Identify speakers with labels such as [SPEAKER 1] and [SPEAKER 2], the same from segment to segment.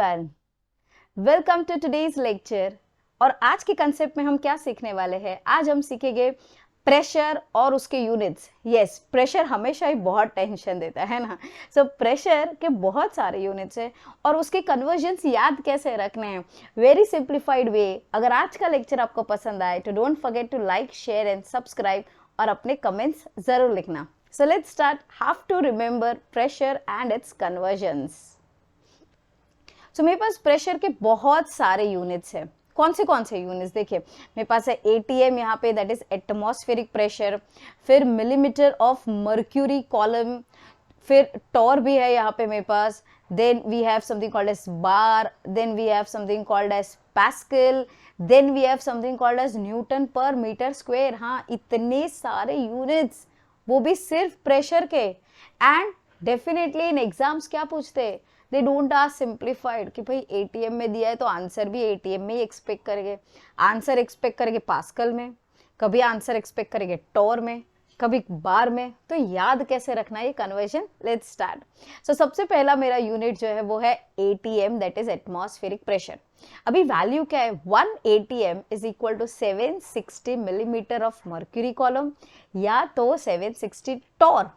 [SPEAKER 1] Everyone, welcome to today's lecture. और आज के कंसेप्ट में हम क्या सीखने वाले हैं? आज हम सीखेंगे प्रेशर और उसके यूनिट्स। यस, प्रेशर हमेशा ही बहुत टेंशन देता है ना। सो प्रेशर के बहुत सारे यूनिट्स हैं और उसके कन्वर्जन्स याद कैसे रखने हैं, वेरी सिंप्लीफाइड वे। अगर आज का लेक्चर आपको पसंद आए तो don't forget to like, share and subscribe और अपने कमेंट्स जरूर लिखना। So let's start. How to remember pressure and its conversions. तो मेरे पास प्रेशर के बहुत सारे यूनिट्स हैं। कौन से यूनिट्स? देखिए, मेरे पास है एटीएम यहाँ पे, दैट इज एटमॉस्फेरिक प्रेशर, फिर मिलीमीटर ऑफ मर्क्यूरी कॉलम, फिर टॉर भी है यहाँ पे मेरे पास, then we have something called as bar, then we have something called as pascal, then we have something called as newton पर मीटर स्क्वायर। हाँ, इतने सारे यूनिट्स, वो भी सिर्फ प्रेशर के। एंड डेफिनेटली इन एग्जाम्स क्या पूछते हैं? दे डोंट आस्क सिंप्लीफाइड कि भाई एटीएम में दिया है तो आंसर भी एटीएम में ही एक्सपेक्ट करेंगे। आंसर एक्सपेक्ट करेंगे पास्कल में, कभी आंसर एक्सपेक्ट करेंगे टॉर में, कभी बार में। तो याद कैसे रखना है ये कन्वर्जन? Let's start. सो सबसे पहला मेरा यूनिट जो है वो है ATM, that is atmospheric pressure. अभी वैल्यू क्या है? 1 ATM is equal to 760 millimetre of mercury column या तो 760 टॉर।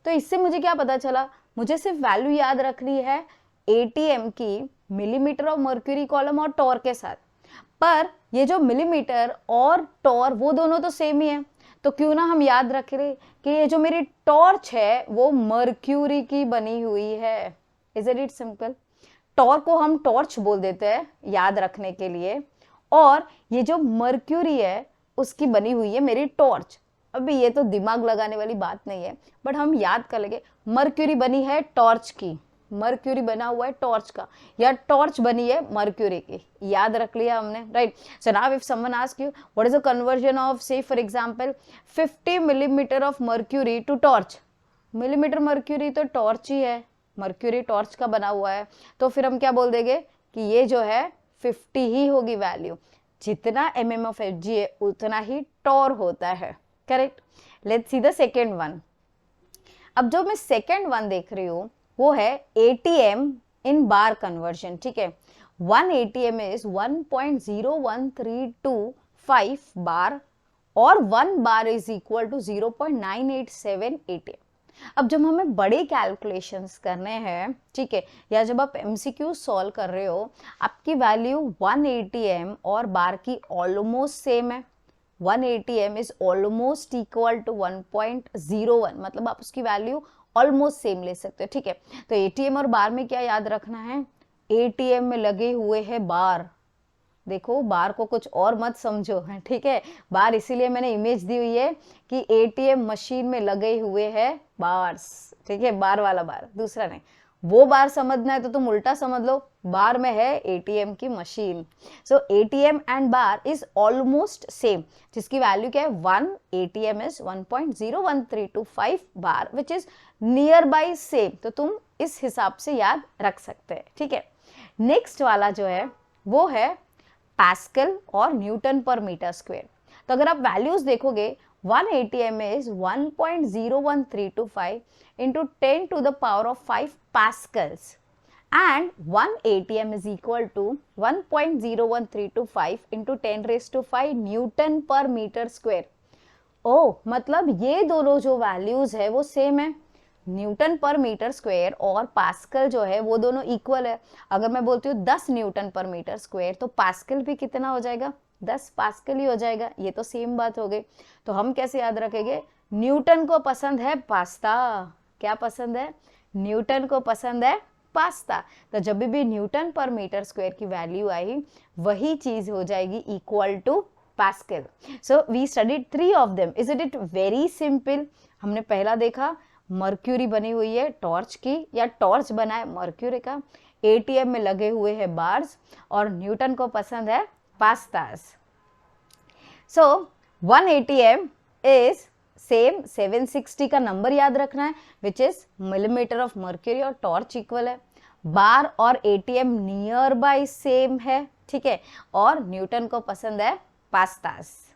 [SPEAKER 1] तो इससे मुझे क्या पता चला? मुझे सिर्फ वैल्यू याद रखनी है एटीएम की मिलीमीटर ऑफ मर्क्यूरी कॉलम और टॉर के साथ। पर ये जो मिलीमीटर और टॉर वो दोनों तो सेम ही है, तो क्यों ना हम याद रखें कि ये जो मेरी टॉर्च है वो मर्क्यूरी की बनी हुई है। Is it simple? टॉर को हम टॉर्च बोल देते हैं याद रखने के लिए, और ये जो मर्क्यूरी है उसकी बनी हुई है मेरी टॉर्च। अभी ये तो दिमाग लगाने वाली बात नहीं है, बट हम याद कर लेंगे मर्क्यूरी बनी है टॉर्च की, मर्क्यूरी बना हुआ है टॉर्च का, या टॉर्च बनी है मर्क्यूरी की। याद रख लिया हमने, right? So now if someone ask you what is the conversion of, say for example 50 millimetre of mercury to torr. Millimetre mercury तो टॉर्च ही है, मर्क्यूरी टॉर्च का बना हुआ है, तो फिर हम क्या बोल देंगे कि ये जो है 50 ही होगी वैल्यू। जितना mm ऑफ Hg है उतना ही टॉर होता है, correct? Let's see the second one. अब जो मैं सेकेंड वन देख रही हूँ वो है एटीएम इन बार कन्वर्जन। ठीक है, 1 एटीएम इज 1.01325 बार और 1 bar is equal to 0.987 ATM. अब जब हमें बड़े कैलकुलेशंस करने हैं, ठीक है, या जब आप एमसीक्यू सॉल्व कर रहे हो, आपकी वैल्यू 1 एटीएम और बार की ऑलमोस्ट सेम है। 1 ATM is almost equal to 1.01, मतलब आप उसकी वैल्यू ऑलमोस्ट सेम ले सकते हो। ठीक है, तो ATM और बार में क्या याद रखना है? ATM में लगे हुए हैं बार। देखो, बार को कुछ और मत समझो, है ठीक है? बार इसीलिए मैंने इमेज दी हुई है कि ATM मशीन में लगे हुए हैं बार्स। ठीक है, बार वाला बार, दूसरा नहीं। वो बार समझना है तो तुम उल्टा समझ लो, बार में है एटीएम की machine. So ATM and bar is almost same, जिसकी वैल्यू क्या है? 1 ATM is 1.01325 bar, which is near by same. तो तुम इस हिसाब से याद रख सकते हैं। ठीक है, नेक्स्ट वाला जो है वो है पास्कल और न्यूटन पर मीटर स्क्वायर। तो अगर आप वैल्यूज देखोगे, 1 ATM is 1.01325 into 10 to the power of 5 pascals and 1 ATM is equal to 1.01325 into 10 raised to 5 Newton per meter square। ओह, मतलब ये दोनों जो वैल्यूज है वो सेम है। न्यूटन पर मीटर स्क्वायर और पास्कल जो है वो दोनों इक्वल है। अगर मैं बोलती हूँ 10 न्यूटन पर मीटर स्क्वायर, तो पास्कल भी कितना हो जाएगा? 10 पास्कल ही हो जाएगा। ये तो सेम बात हो गई। तो हम कैसे याद रखेंगे? न्यूटन को पसंद है पास्ता। क्या पसंद है? न्यूटन को पसंद है पास्ता। तो जब भी न्यूटन पर मीटर स्क्वायर की वैल्यू आई, वही चीज हो जाएगी equal to pascal. So we studied 3 of them. Is it very simple? हमने पहला देखा मर्क्यूरी बनी हुई है टॉर्च की, या टॉर्च बना है मर्क्यूरी का, एटीएम में लगे हुए हैं बार्स, और न्यूटन को पसंद है pastas. So 1 ATM is same, 760 का नंबर याद रखना है, which is millimetre of mercury, और टॉर्च इक्वल है। बार और एटीएम नियर बाय सेम है, ठीक है, और न्यूटन को पसंद है पास्तास।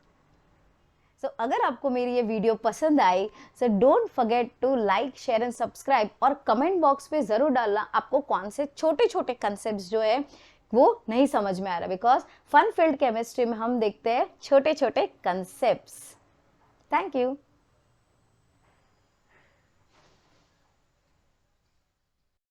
[SPEAKER 1] सो अगर आपको मेरी ये वीडियो पसंद आई so don't forget to like share and subscribe, और कमेंट बॉक्स पे ज़रूर डालना आपको कौन से छोटे छोटे कंसेप्ट जो है वो नहीं समझ में आ रहा, बिकॉज फन फील्ड केमिस्ट्री में हम देखते हैं छोटे छोटे कंसेप्ट्स। Thank you.